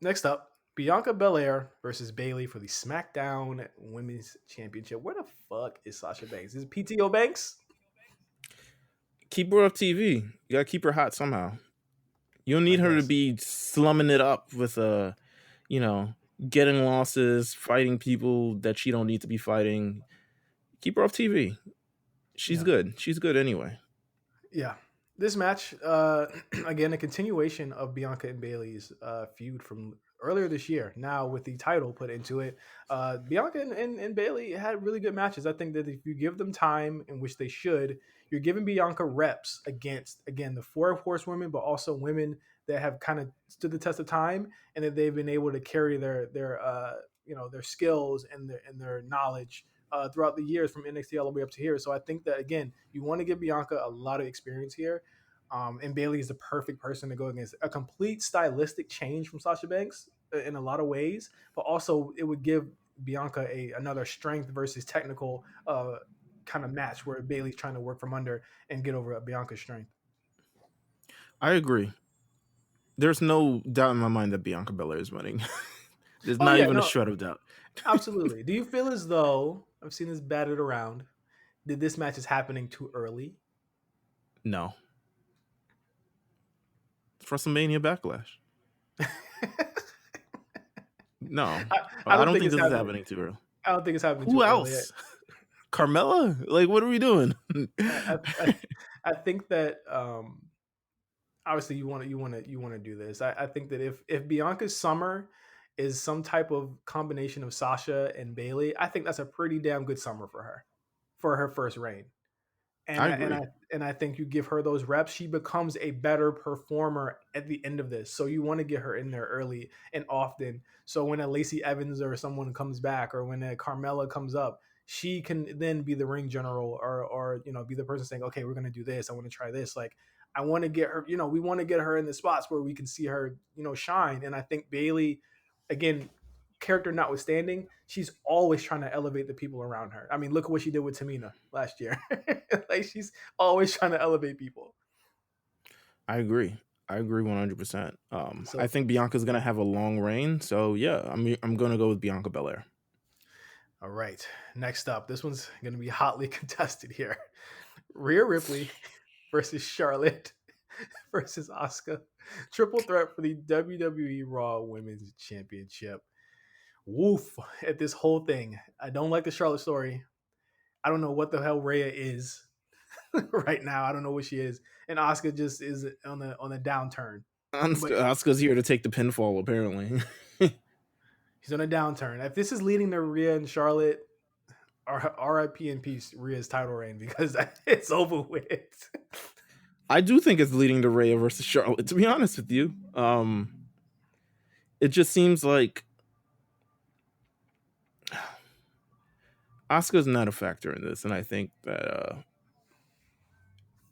Next up, Bianca Belair versus Bayley for the SmackDown Women's Championship. Where the fuck is Sasha Banks? Is it PTO Banks? Keep her off TV. You gotta keep her hot somehow. You don't need her to be slumming it up with getting losses, fighting people that she don't need to be fighting. Keep her off TV. She's good. She's good anyway. Yeah. This match, again, a continuation of Bianca and Bayley's feud from earlier this year. Now with the title put into it, Bianca and Bayley had really good matches. I think that if you give them time, in which they should, you're giving Bianca reps against, again, the 4 horsewomen, but also women that have kind of stood the test of time, and that they've been able to carry their skills and their knowledge throughout the years from NXT all the way up to here. So I think that, again, you want to give Bianca a lot of experience here. And Bayley is the perfect person to go against. A complete stylistic change from Sasha Banks in a lot of ways, but also it would give Bianca another strength versus technical kind of match where Bayley's trying to work from under and get over Bianca's strength. I agree. There's no doubt in my mind that Bianca Belair is winning. There's not even a shred of doubt. Absolutely. Do you feel as though, I've seen this batted around, that this match is happening too early? No. It's WrestleMania Backlash. No. I don't think this is happening too early. I don't think it's happening too early. Who else? Carmella? Like, what are we doing? I think that obviously you want to do this. I think that if Bianca's summer is some type of combination of Sasha and Bayley, I think that's a pretty damn good summer for her first reign. And I I, and agree. I and I think you give her those reps, she becomes a better performer at the end of this. So you want to get her in there early and often. So when a Lacey Evans or someone comes back, or when a Carmella comes up, she can then be the ring general, or be the person saying, okay, we're gonna do this. I want to try this. Like I want to get her. We want to get her in the spots where we can see her, shine. And I think Bailey, again, character notwithstanding, she's always trying to elevate the people around her. I mean, look at what she did with Tamina last year. Like she's always trying to elevate people. I agree. I agree 100%. I So, think Bianca's gonna have a long reign, so yeah, I'm gonna go with Bianca Belair. all right. Next up, this one's going to be hotly contested here. Rhea Ripley versus Charlotte versus Asuka. Triple threat for the WWE Raw Women's Championship. Woof at this whole thing. I don't like the Charlotte story. I don't know what the hell Rhea is right now. I don't know what she is. And Asuka just is on a downturn. But Asuka's here to take the pinfall, apparently. she's on a downturn. If this is leading to Rhea and Charlotte, RIP in peace, Rhea's title reign, because it's over with. I do think it's leading to Rhea versus Charlotte, to be honest with you. It just seems like Asuka's not a factor in this, and I think that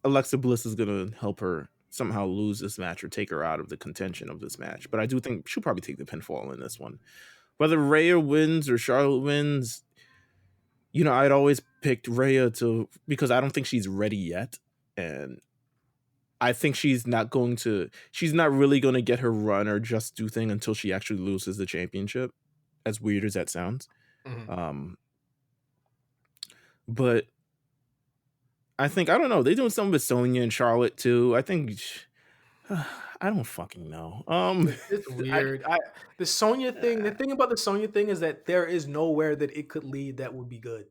Alexa Bliss is going to help her somehow lose this match or take her out of the contention of this match. But I do think she'll probably take the pinfall in this one. Whether Rhea wins or Charlotte wins, I'd always picked Rhea because I don't think she's ready yet. And I think she's not really going to get her run or just do thing until she actually loses the championship, as weird as that sounds. Mm-hmm. But I think, I don't know, they're doing something with Sonya and Charlotte too. I think, I don't fucking know. It's weird. The Sonya thing. The thing about the Sonya thing is that there is nowhere that it could lead that would be good.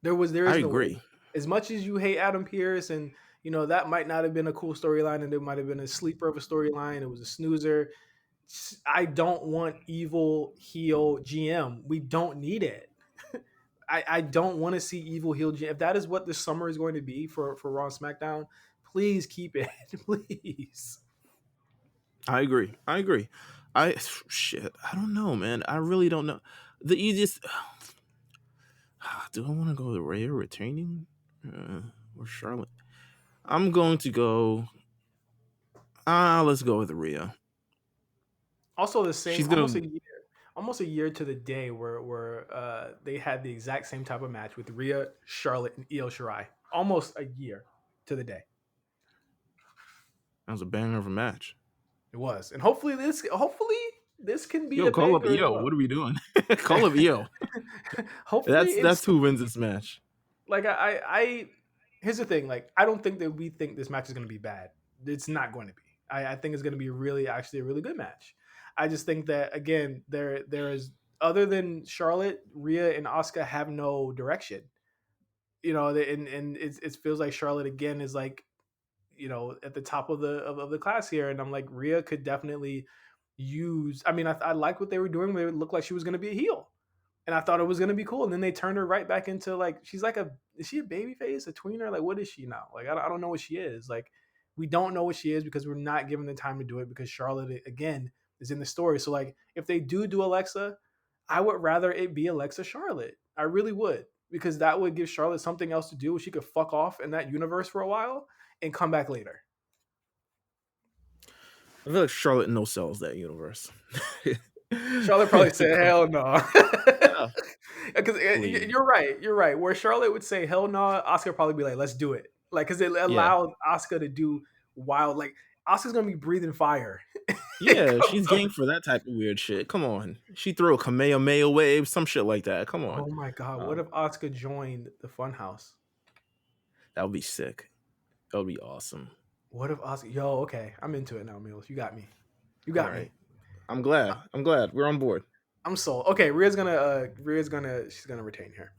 There I is nowhere. agree. As much as you hate Adam Pearce, and that might not have been a cool storyline, and it might have been a sleeper of a storyline. It was a snoozer. I don't want evil heel GM. We don't need it. I don't want to see evil heel GM. If that is what this summer is going to be for Raw and SmackDown, please keep it. Please. I agree. I don't know, man. I really don't know. The easiest. Do I want to go with Rhea retaining or Charlotte? I'm going to go. Let's go with Rhea. Also, the same She's gonna. almost a year to the day where they had the exact same type of match with Rhea, Charlotte, and Io Shirai. Almost a year to the day. That was a banger of a match. It was, and hopefully this can be a Call up banger as Io. well. What are we doing? Call up Io. Hopefully, That's who wins this match. like I here's the thing. Like I don't think that we think this match is going to be bad. It's not going to be. I think it's going to be actually a really good match. I just think that again, there is, other than Charlotte, Rhea and Asuka have no direction. And it feels like Charlotte again is like, at the top of the class here, and I'm like, Rhea could definitely use. I mean, I like what they were doing. It looked like she was going to be a heel, and I thought it was going to be cool. And then they turned her right back into, like, she's like is she a baby face, a tweener? Like, what is she now? Like, I don't know what she is. Like, we don't know what she is because we're not given the time to do it, because Charlotte again is in the story. So like, if they do Alexa, I would rather it be Alexa Charlotte. I really would, because that would give Charlotte something else to do. She could fuck off in that universe for a while and come back later. I feel like Charlotte no sells that universe. Charlotte probably said, hell no. Because you're right. Where Charlotte would say, hell no, Asuka probably be like, let's do it. Like, because it allowed Asuka to do wild, like, Asuka's going to be breathing fire. Yeah, she's game for that type of weird shit. Come on. She threw a Kamehameha wave, some shit like that. Come on. Oh my God. What if Asuka joined the Funhouse? That would be sick. That would be awesome. What if Asuka? Yo, okay. I'm into it now, Meelz. You got me. You got me. I'm glad. We're on board. I'm sold. Okay, she's gonna retain here.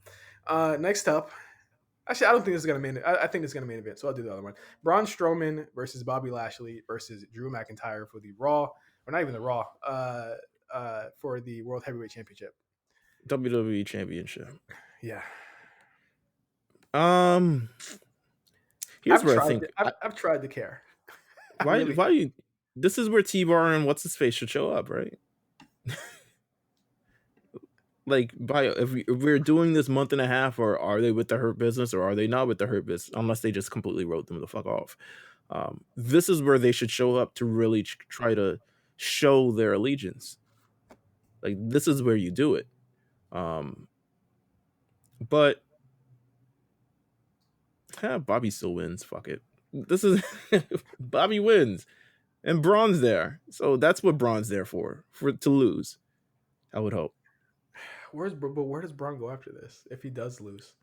Next up, actually, I don't think this is gonna main. I think this is gonna main event, so I'll do the other one. Braun Strowman versus Bobby Lashley versus Drew McIntyre for the Raw, or not even the Raw, for the World Heavyweight Championship. WWE Championship. Yeah. Um, here's where I think I've tried to care. I why really why you this is where T-Bar and what's his face should show up, right? Like, if we're doing this month and a half, or are they with the Hurt Business, or are they not with the Hurt Business? Unless they just completely wrote them the fuck off. This is where they should show up to really try to show their allegiance. Like, this is where you do it. But Bobby still wins. Fuck it. This is Bobby wins, and Braun's there, so that's what Braun's there for to lose. I would hope. where does Braun go after this if he does lose?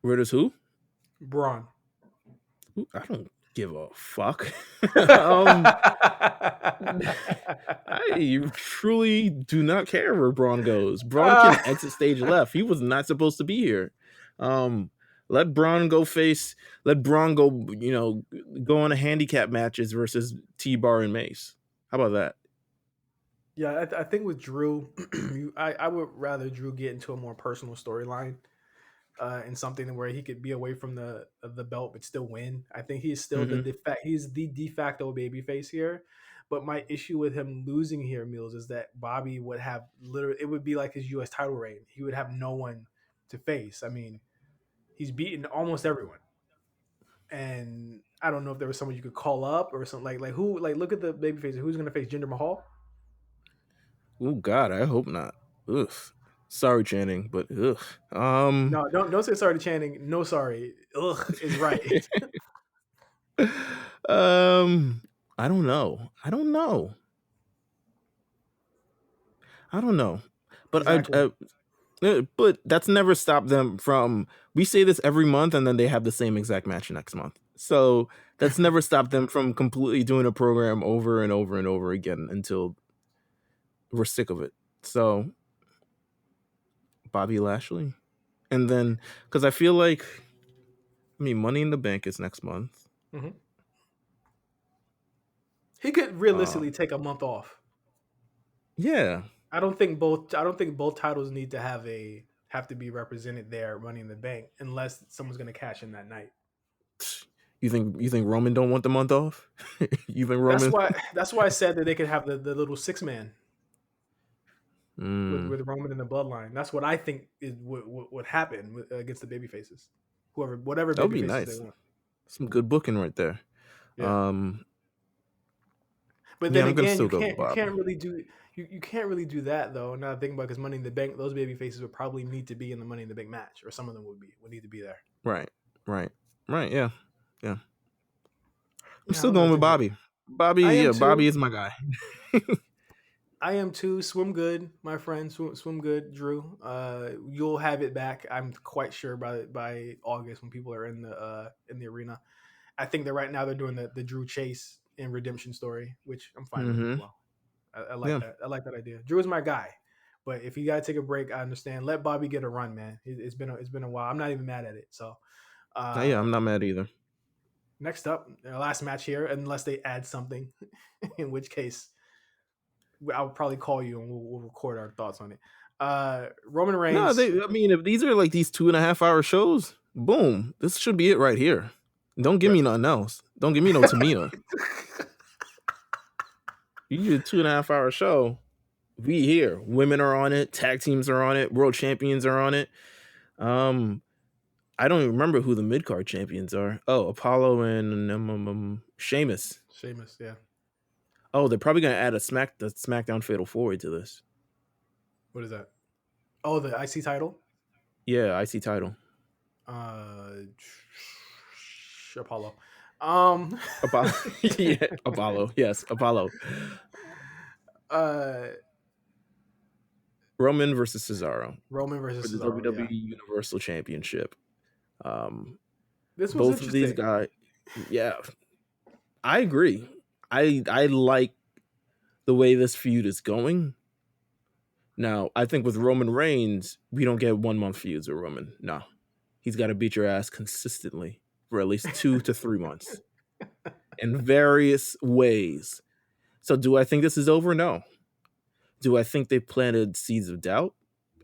Where does who? Braun. I don't give a fuck. I truly do not care where Braun goes. Braun can exit stage left. He was not supposed to be here. Let Braun go face. Let Braun go. Go on a handicap matches versus T-Bar and Mace. How about that? Yeah, I think with Drew, I would rather Drew get into a more personal storyline. And something where he could be away from the belt but still win. I think he's still he's the de facto babyface here. But my issue with him losing here, Meelz, is that Bobby would have it would be like his U.S. title reign. He would have no one to face. I mean, he's beaten almost everyone, and I don't know if there was someone you could call up or something like who look at the babyface. Who's going to face Jinder Mahal? Oh God, I hope not. Ugh. Sorry, Channing, but ugh. No, don't say sorry to Channing. No, sorry. Ugh is right. I don't know. But Exactly. but that's never stopped them from. We say this every month, and then they have the same exact match next month. So that's never stopped them from completely doing a program over and over and over again until we're sick of it. So Bobby Lashley, and then because I feel like, Money in the Bank is next month. Mm-hmm. He could realistically take a month off. Yeah. I don't think both titles need to have to be represented there, Money in the Bank, unless someone's going to cash in that night. You think Roman don't want the month off? You think Roman? That's why I said that they could have the little 6-man with Roman in the bloodline. That's what I think would happen against the baby faces. Whatever That would baby be faces nice. they want. Some good booking right there. Yeah. But then again, you can't really do that though. Now thinking about, because Money in the Bank, those baby faces would probably need to be in the Money in the Bank match, or some of them would need to be there. Right. Yeah. I'm Yeah, still going with Bobby. Bobby is my guy. I am too. Swim good, my friend. Swim good, Drew. You'll have it back. I'm quite sure by August, when people are in the arena. I think that right now they're doing the Drew Chase and redemption story, which I'm fine with as well. I like that. I like that idea. Drew is my guy, but if you gotta take a break, I understand. Let Bobby get a run, man. It's been a while. I'm not even mad at it. So, I'm not mad either. Next up, our last match here, unless they add something, in which case I'll probably call you and we'll record our thoughts on it. Roman Reigns. No, if these are like these 2.5 hour shows, boom, this should be it right here. Don't give me nothing else. Don't give me no Tamina. You do a 2.5 hour show. We here. Women are on it. Tag teams are on it. World champions are on it. I don't even remember who the mid card champions are. Oh, Apollo and Sheamus. Sheamus, yeah. Oh, they're probably gonna add the SmackDown Fatal 4-Way to this. What is that? Oh, the IC title? Yeah, IC title. Apollo. Apollo. Yeah, Apollo. Yes, Apollo. Roman versus Cesaro. Roman versus for the Cesaro, WWE Universal Championship. This was both of these guys. Yeah, I agree. I like the way this feud is going. Now, I think with Roman Reigns, we don't get 1 month feuds with Roman. No, he's got to beat your ass consistently for at least 2 to 3 months in various ways. So do I think this is over? No. Do I think they planted seeds of doubt?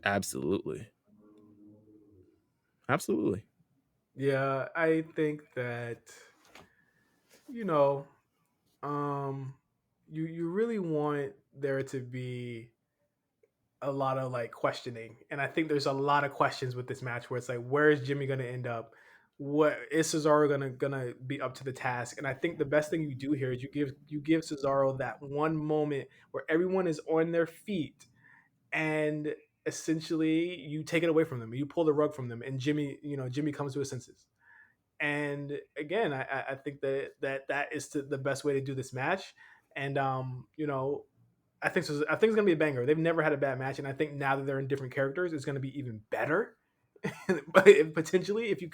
Absolutely. Yeah, I think that you know, you really want there to be a lot of like questioning, and I think there's a lot of questions with this match where it's like, where is Jimmy going to end up? What is Cesaro gonna be up to the task? And I think the best thing you do here is you give Cesaro that one moment where everyone is on their feet, and essentially you take it away from them, you pull the rug from them, and Jimmy comes to his senses. And again, I think that is the best way to do this match. And I think it's gonna be a banger. They've never had a bad match, and I think now that they're in different characters, it's gonna be even better. But potentially, if you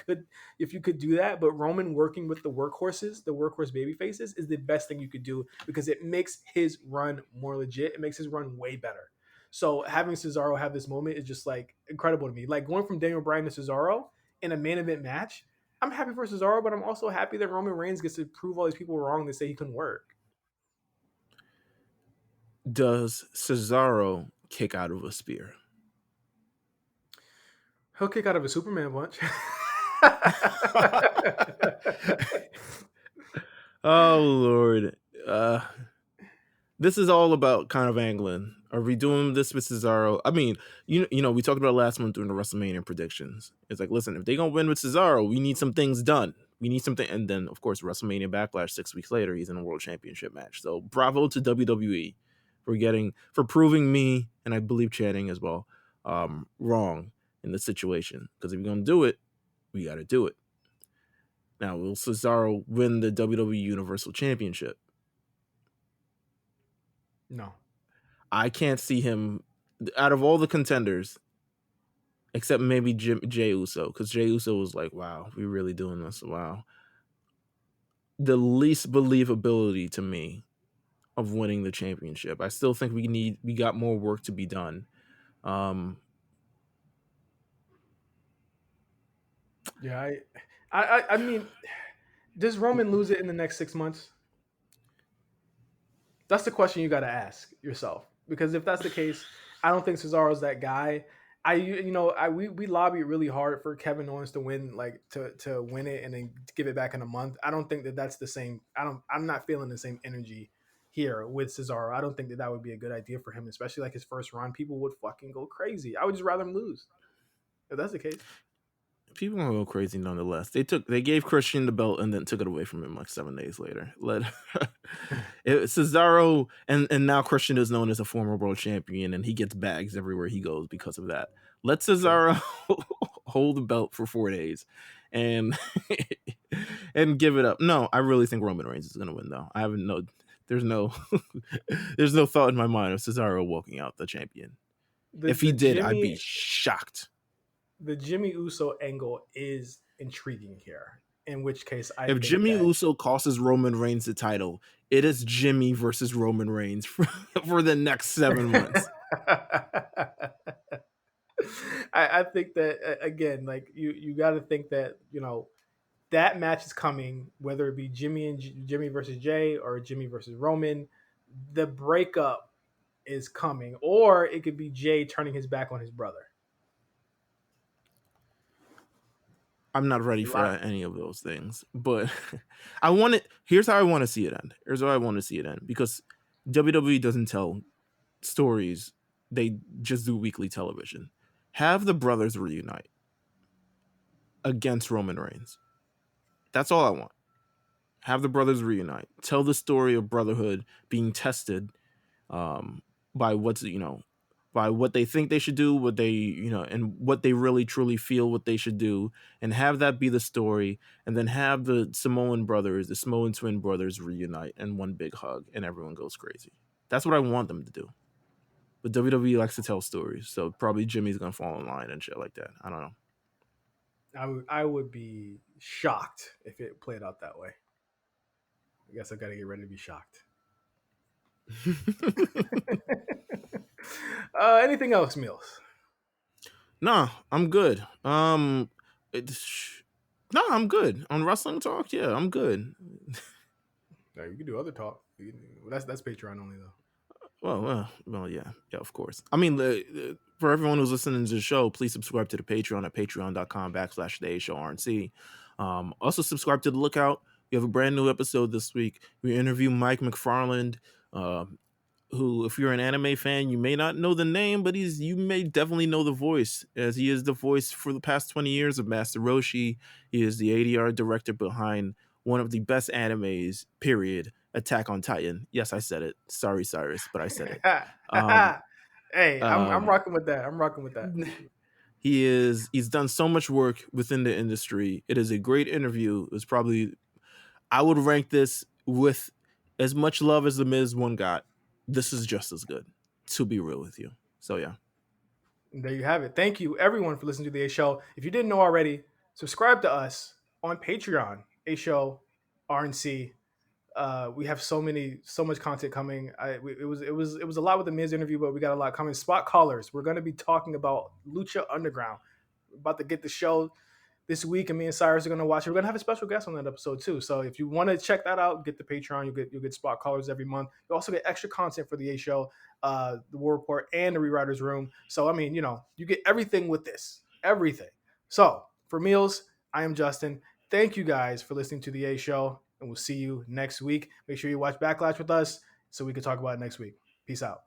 could do that, but Roman working with the workhorses, the workhorse baby faces, is the best thing you could do because it makes his run more legit. It makes his run way better. So having Cesaro have this moment is just like incredible to me. Like going from Daniel Bryan to Cesaro in a main event match. I'm happy for Cesaro, but I'm also happy that Roman Reigns gets to prove all these people wrong that say he couldn't work. Does Cesaro kick out of a spear? He'll kick out of a Superman punch. Oh Lord. This is all about kind of angling. Are we doing this with Cesaro? I mean, we talked about last month during the WrestleMania predictions. It's like, listen, if they're gonna win with Cesaro, we need some things done. We need something, and then of course WrestleMania Backlash 6 weeks later, he's in a World Championship match. So bravo to WWE for proving me, and I believe Channing as well, wrong in the situation. Because if you're gonna do it, we got to do it. Now, will Cesaro win the WWE Universal Championship? No. I can't see him out of all the contenders, except maybe Jay Uso, because Jay Uso was like, wow, we really doing this. Wow. The least believability to me of winning the championship. I still think we got more work to be done. Yeah, I mean, does Roman lose it in the next 6 months? That's the question you got to ask yourself. Because if that's the case, I don't think Cesaro's that guy. We lobbied really hard for Kevin Owens to win, like to win it and then give it back in a month. I don't think that that's the same. I'm not feeling the same energy here with Cesaro. I don't think that would be a good idea for him, especially like his first run. People would fucking go crazy. I would just rather him lose if that's the case. People are a little crazy nonetheless. They gave Christian the belt and then took it away from him like 7 days later. Cesaro and now Christian is known as a former world champion and he gets bags everywhere he goes because of that. Let Cesaro hold the belt for 4 days and and give it up. No, I really think Roman Reigns is going to win though. There's no there's no thought in my mind of Cesaro walking out the champion. If he did, I'd be shocked. The Jimmy Uso angle is intriguing here. In which case, if Jimmy Uso costs Roman Reigns the title, it is Jimmy versus Roman Reigns for the next 7 months. I think that again, like you got to think that that match is coming, whether it be Jimmy versus Jay or Jimmy versus Roman. The breakup is coming, or it could be Jay turning his back on his brother. I'm not ready for any of those things, but here's how I want to see it end. Here's how I want to see it end, because WWE doesn't tell stories. They just do weekly television. Have the brothers reunite against Roman Reigns. That's all I want. Have the brothers reunite. Tell the story of brotherhood being tested by by what they think they should do, what they, and what they really truly feel what they should do, and have that be the story, and then have the Samoan twin brothers reunite in one big hug, and everyone goes crazy. That's what I want them to do. But WWE likes to tell stories, so probably Jimmy's gonna fall in line and shit like that. I don't know. I would be shocked if it played out that way. I guess I got to get ready to be shocked. Anything else, Meelz? Nah, I'm good. I'm good on wrestling talk. Yeah, I'm good. No, you can do other talk. That's Patreon only though. Well, yeah, of course. I mean, for everyone who's listening to the show, please subscribe to the Patreon at patreon.com/the A Show RNC. Also, subscribe to the Lookout. We have a brand new episode this week. We interview Mike McFarland, who, if you're an anime fan, you may not know the name, but you may definitely know the voice, as he is the voice for the past 20 years of Master Roshi. He is the ADR director behind one of the best animes, period, Attack on Titan. Yes, I said it. Sorry, Cyrus, but I said it. Hey, I'm Um, rocking with that. I'm rocking with that. he's done so much work within the industry. It is a great interview. It's probably, I would rank this with as much love as the Miz one got. This is just as good, to be real with you. So yeah. And there you have it. Thank you, everyone, for listening to the A Show. If you didn't know already, subscribe to us on Patreon, A Show RNC. We have so much content coming. It was a lot with the Miz interview, but we got a lot coming. Spot callers. We're going to be talking about Lucha Underground. We're about to get the show this week, and me and Cyrus are going to watch it. We're going to have a special guest on that episode too. So if you want to check that out, get the Patreon. You'll get spot callers every month. You also get extra content for the A Show, the War Report, and the Rewriters Room. So I mean, you get everything with this, everything. So for Meelz, I am Justin. Thank you guys for listening to the A Show, and we'll see you next week. Make sure you watch Backlash with us so we can talk about it next week. Peace out.